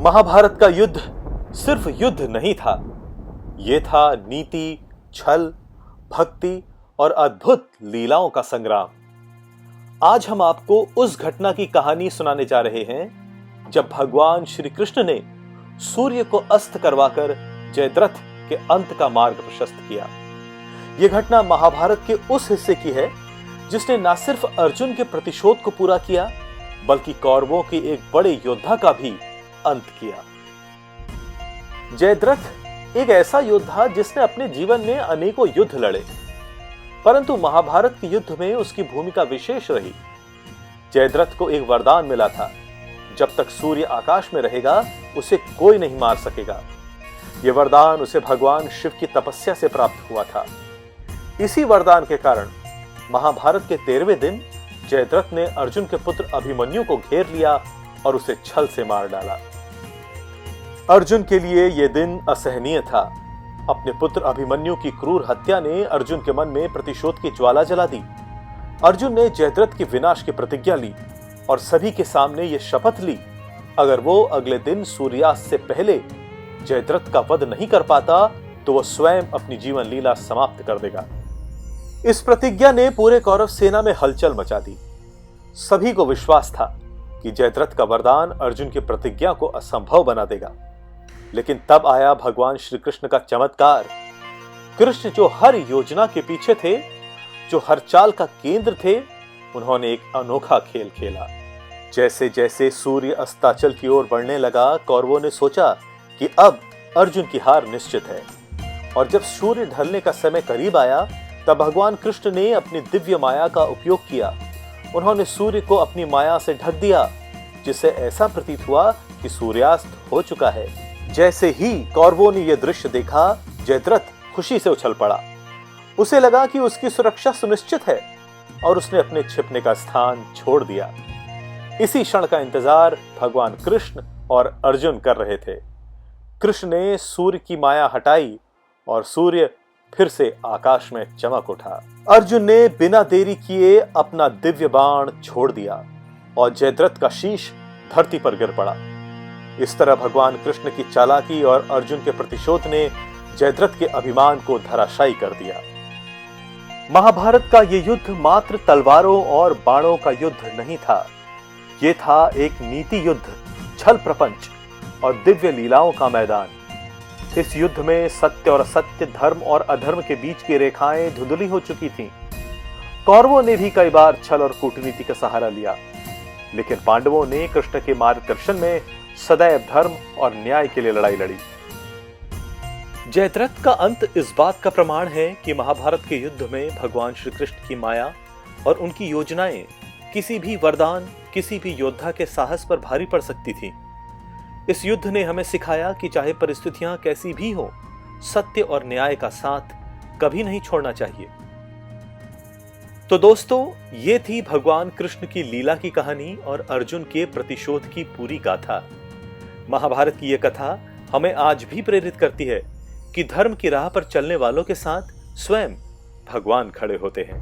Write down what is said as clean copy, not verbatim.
महाभारत का युद्ध सिर्फ युद्ध नहीं था, यह था नीति, छल, भक्ति और अद्भुत लीलाओं का संग्राम। आज हम आपको उस घटना की कहानी सुनाने जा रहे हैं जब भगवान श्री कृष्ण ने सूर्य को अस्त करवाकर जयद्रथ के अंत का मार्ग प्रशस्त किया। यह घटना महाभारत के उस हिस्से की है जिसने न सिर्फ अर्जुन के प्रतिशोध को पूरा किया बल्कि कौरवों के एक बड़े योद्धा का भी अंत किया। जयद्रथ एक ऐसा योद्धा जिसने अपने जीवन में अनेकों युद्ध लड़े, परंतु महाभारत के युद्ध में उसकी भूमिका विशेष रही। जयद्रथ को एक वरदान मिला था, जब तक सूर्य आकाश में रहेगा उसे कोई नहीं मार सकेगा। यह वरदान उसे भगवान शिव की तपस्या से प्राप्त हुआ था। इसी वरदान के कारण महाभारत के 13वें दिन जयद्रथ ने अर्जुन के पुत्र अभिमन्यु को घेर लिया और उसे छल से मार डाला। अर्जुन के लिए यह दिन असहनीय था। अपने पुत्र अभिमन्यु की क्रूर हत्या ने अर्जुन के मन में प्रतिशोध की ज्वाला जला दी। अर्जुन ने जयद्रथ के विनाश की प्रतिज्ञा ली और सभी के सामने यह शपथ ली, अगर वो अगले दिन सूर्यास्त से पहले जयद्रथ का वध नहीं कर पाता तो वह स्वयं अपनी जीवन लीला समाप्त कर देगा। इस प्रतिज्ञा ने पूरे कौरव सेना में हलचल मचा दी। सभी को विश्वास था कि जयद्रथ का वरदान अर्जुन की प्रतिज्ञा को असंभव बना देगा। लेकिन तब आया भगवान श्री कृष्ण का चमत्कार। कृष्ण जो हर योजना के पीछे थे, जो हर चाल का केंद्र थे, उन्होंने एक अनोखा खेल खेला। जैसे जैसे सूर्य अस्ताचल की ओर बढ़ने लगा, कौरवों ने सोचा कि अब अर्जुन की हार निश्चित है। और जब सूर्य ढलने का समय करीब आया तब भगवान कृष्ण ने अपनी दिव्य माया का उपयोग किया। उन्होंने सूर्य को अपनी माया से ढक दिया, जिससे ऐसा प्रतीत हुआ कि सूर्यास्त हो चुका है। जैसे ही कौरवों ने यह दृश्य देखा, जयद्रथ खुशी से उछल पड़ा। उसे लगा कि उसकी सुरक्षा सुनिश्चित है और उसने अपने छिपने का स्थान छोड़ दिया। इसी क्षण का इंतजार भगवान कृष्ण और अर्जुन कर रहे थे। कृष्ण ने सूर्य की माया हटाई और सूर्य फिर से आकाश में चमक उठा। अर्जुन ने बिना देरी किए अपना दिव्य बाण छोड़ दिया और जयद्रथ का शीश धरती पर गिर पड़ा। इस तरह भगवान कृष्ण की चालाकी और अर्जुन के प्रतिशोध ने जयद्रथ के अभिमान को धराशायी कर दिया। महाभारत का यह युद्ध मात्र तलवारों और बाणों का युद्ध नहीं था। यह था एक नीति युद्ध, छल प्रपंच और दिव्य लीलाओं का मैदान। इस युद्ध में सत्य और असत्य, धर्म और अधर्म के बीच की रेखाएं धुंधली हो चुकी थीं। कौरवों ने भी कई बार छल और कूटनीति का सहारा लिया, लेकिन पांडवों ने कृष्ण के मार्गदर्शन में सदैव धर्म और न्याय के लिए लड़ाई लड़ी। जयद्रथ का अंत इस बात का प्रमाण है कि महाभारत के युद्ध में भगवान श्री कृष्ण की माया और उनकी योजनाएं किसी भी वरदान, किसी भी योद्धा के साहस पर भारी पड़ सकती थी। इस युद्ध ने हमें सिखाया कि चाहे परिस्थितियां कैसी भी हो, सत्य और न्याय का साथ कभी नहीं छोड़ना चाहिए। तो दोस्तों, ये थी भगवान कृष्ण की लीला की कहानी और अर्जुन के प्रतिशोध की पूरी गाथा। महाभारत की यह कथा हमें आज भी प्रेरित करती है कि धर्म की राह पर चलने वालों के साथ स्वयं भगवान खड़े होते हैं।